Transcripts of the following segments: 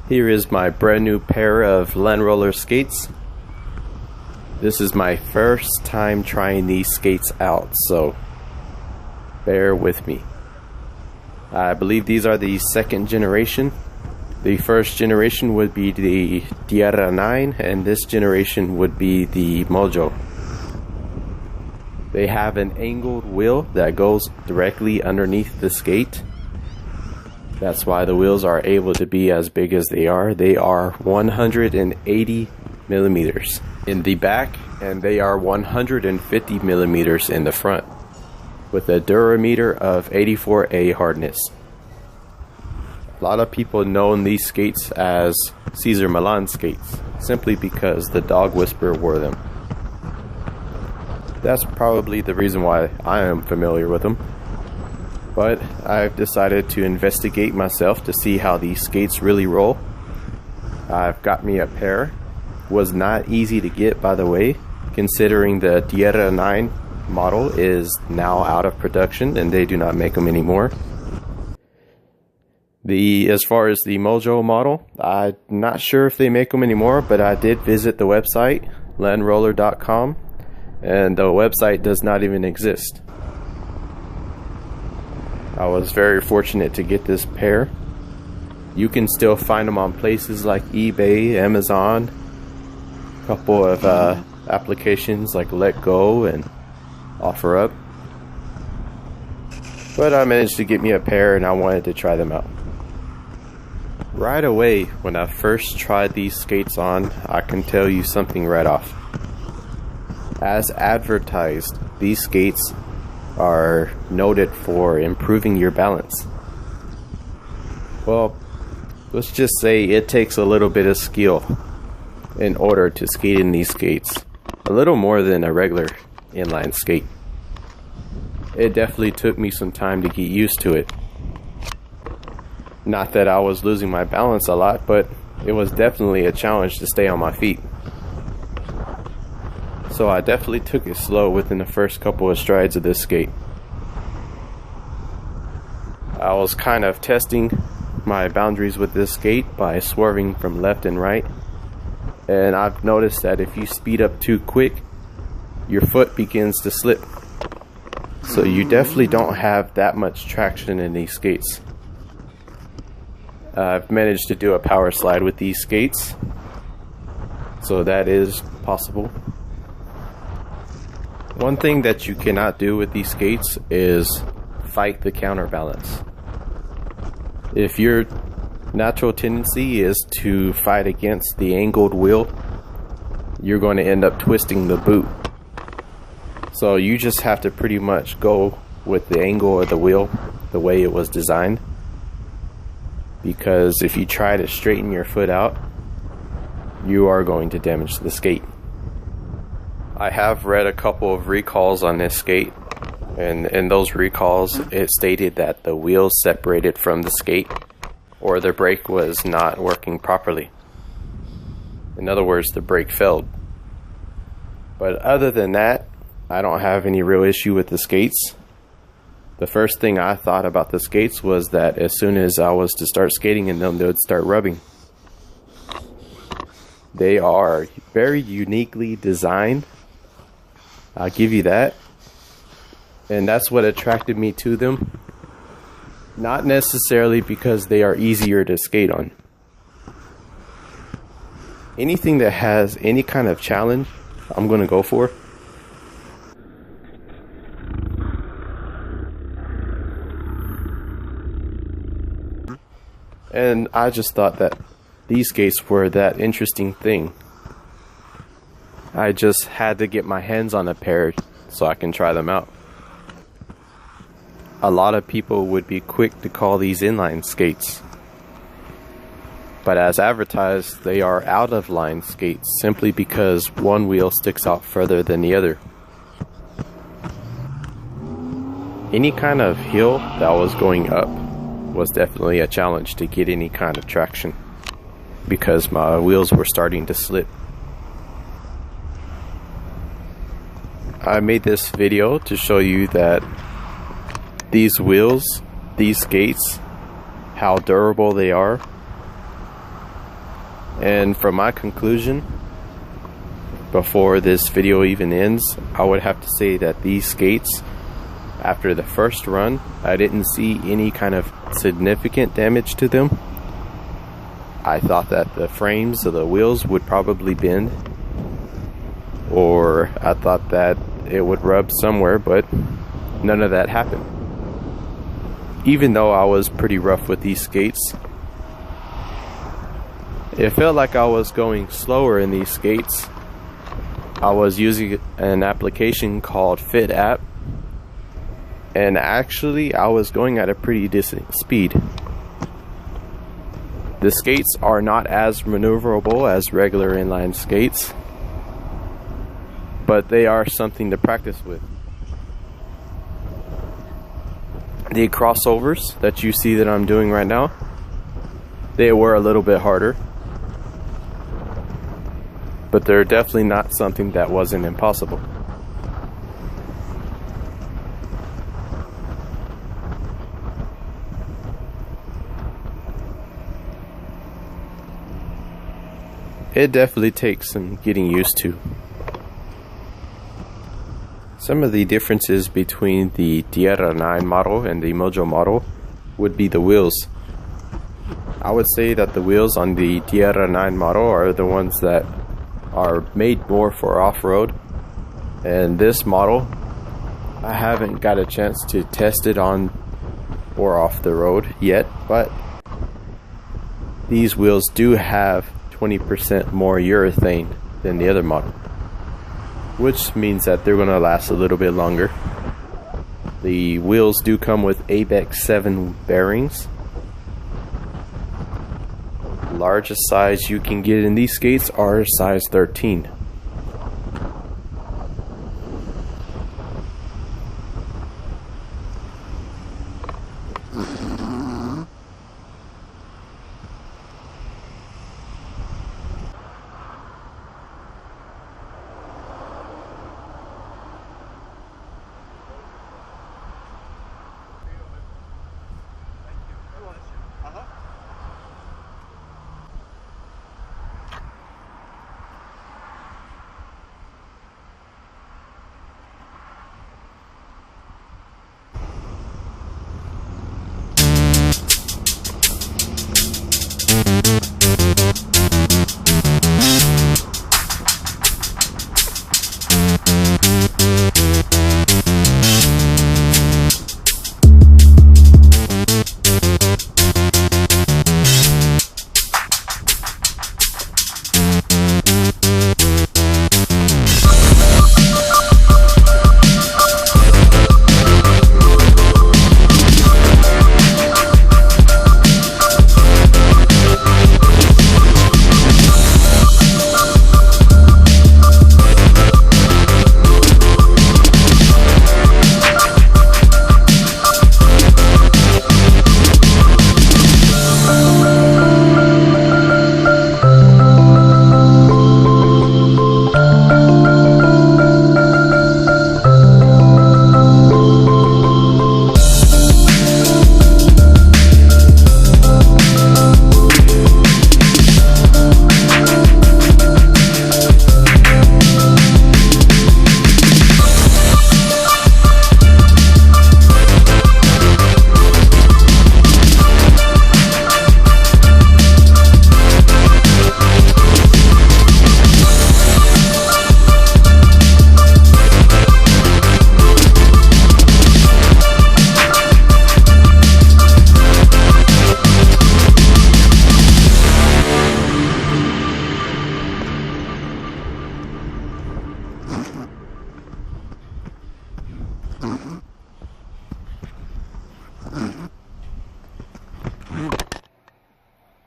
Here is my brand new pair of Landroller skates. This is my first time trying these skates out, so bear with me. I believe these are the second generation. The first generation would be the Tierra 9, and this generation would be the Mojo. They have an angled wheel that goes directly underneath the skate. That's why the wheels are able to be as big as they are. They are 180 millimeters in the back, and they are 150 millimeters in the front, with a durameter of 84A hardness. A lot of people know these skates as Cesar Millan skates, simply because the Dog Whisperer wore them. That's probably the reason why I am familiar with them. But I've decided to investigate myself to see how these skates really roll. I've got me a pair. Was not easy to get, by the way, considering the Tierra 9 model is now out of production and they do not make them anymore. As far as the Mojo model, I'm not sure if they make them anymore, but I did visit the website, Landroller.com, and the website does not even exist. I was very fortunate to get this pair. You can still find them on places like eBay, Amazon, a couple of applications like Let Go and OfferUp. But I managed to get me a pair and I wanted to try them out. Right away, when I first tried these skates on, I can tell you something right off. As advertised, these skates are noted for improving your balance. Well, let's just say it takes a little bit of skill in order to skate in these skates. A little more than a regular inline skate. It definitely took me some time to get used to it. Not that I was losing my balance a lot, but it was definitely a challenge to stay on my feet. So I definitely took it slow within the first couple of strides of this skate. I was kind of testing my boundaries with this skate by swerving from left and right. And I've noticed that if you speed up too quick, your foot begins to slip. So you definitely don't have that much traction in these skates. I've managed to do a power slide with these skates, so that is possible. One thing that you cannot do with these skates is fight the counterbalance. If your natural tendency is to fight against the angled wheel, you're going to end up twisting the boot. So you just have to pretty much go with the angle of the wheel the way it was designed. Because if you try to straighten your foot out, you are going to damage the skate. I have read a couple of recalls on this skate, and in those recalls it stated that the wheels separated from the skate, or the brake was not working properly. In other words, the brake failed. But other than that, I don't have any real issue with the skates. The first thing I thought about the skates was that as soon as I was to start skating in them, they would start rubbing. They are very uniquely designed. I'll give you that. And that's what attracted me to them. Not necessarily because they are easier to skate on. Anything that has any kind of challenge, I'm going to go for. And I just thought that these skates were that interesting thing. I just had to get my hands on a pair so I can try them out. A lot of people would be quick to call these inline skates. But as advertised, they are out of line skates simply because one wheel sticks out further than the other. Any kind of hill that was going up was definitely a challenge to get any kind of traction because my wheels were starting to slip. I made this video to show you that these wheels, these skates, how durable they are, And from my conclusion, before this video even ends, I would have to say that these skates, after the first run, I didn't see any kind of significant damage to them. I thought that the frames of the wheels would probably bend, or I thought that it would rub somewhere, but none of that happened. Even though I was pretty rough with these skates, it felt like I was going slower in these skates. I was using an application called Fit App, and actually I was going at a pretty decent speed. The skates are not as maneuverable as regular inline skates, but they are something to practice with. The crossovers that you see that I'm doing right now, they were a little bit harder, but they're definitely not something that wasn't impossible. It definitely takes some getting used to. Some of the differences between the Tierra 9 model and the Mojo model would be the wheels. I would say that the wheels on the Tierra 9 model are the ones that are made more for off-road, and this model, I haven't got a chance to test it on or off the road yet, but these wheels do have 20% more urethane than the other model, which means that they're going to last a little bit longer. The wheels do come with ABEX 7 bearings. The largest size you can get in these skates are size 13.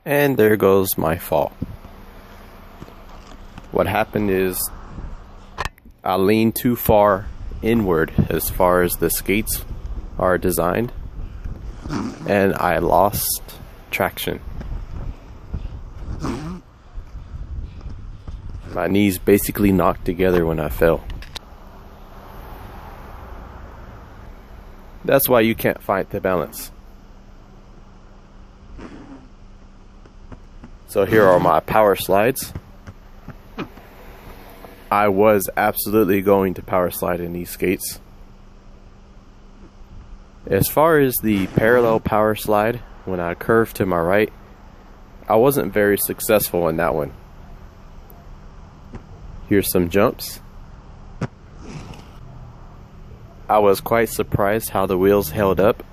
And there goes my fall. What happened is I leaned too far inward as far as the skates are designed, and I lost traction. My knees basically knocked together when I fell. That's why you can't fight the balance. So here are my power slides. I was absolutely going to power slide in these skates. As far as the parallel power slide, when I curved to my right, I wasn't very successful in that one. Here's some jumps. I was quite surprised how the wheels held up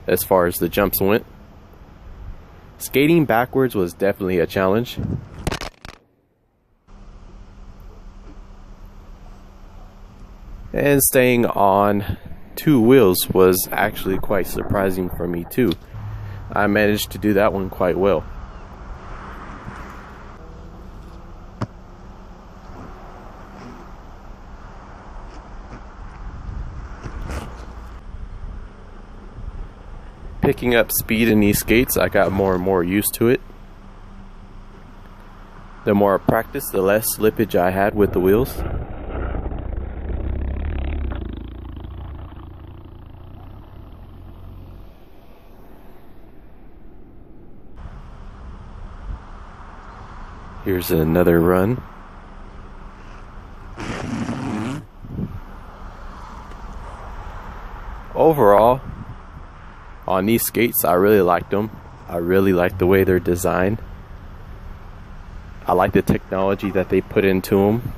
as far as the jumps went. Skating backwards was definitely a challenge. And staying on two wheels was actually quite surprising for me too. I managed to do that one quite well. Picking up speed in these skates, I got more and more used to it. The more I practiced, the less slippage I had with the wheels. Here's another run. Overall, on these skates, I really liked them. I really like the way they're designed. I like the technology that they put into them.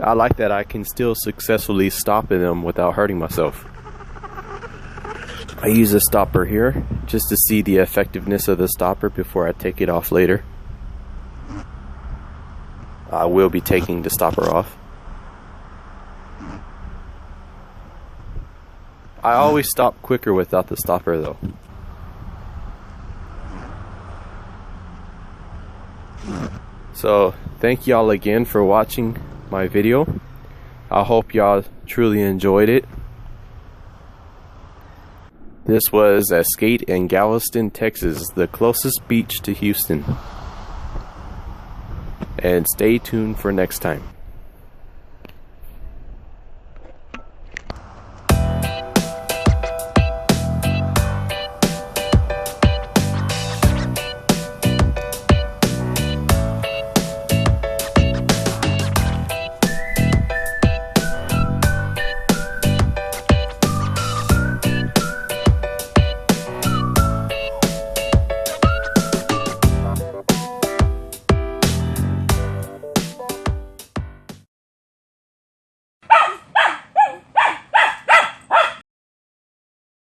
I like that I can still successfully stop in them without hurting myself. I use a stopper here just to see the effectiveness of the stopper before I take it off later. I will be taking the stopper off. I always stop quicker without the stopper though. So thank y'all again for watching my video. I hope y'all truly enjoyed it. This was a skate in Galveston, Texas, the closest beach to Houston. And stay tuned for next time.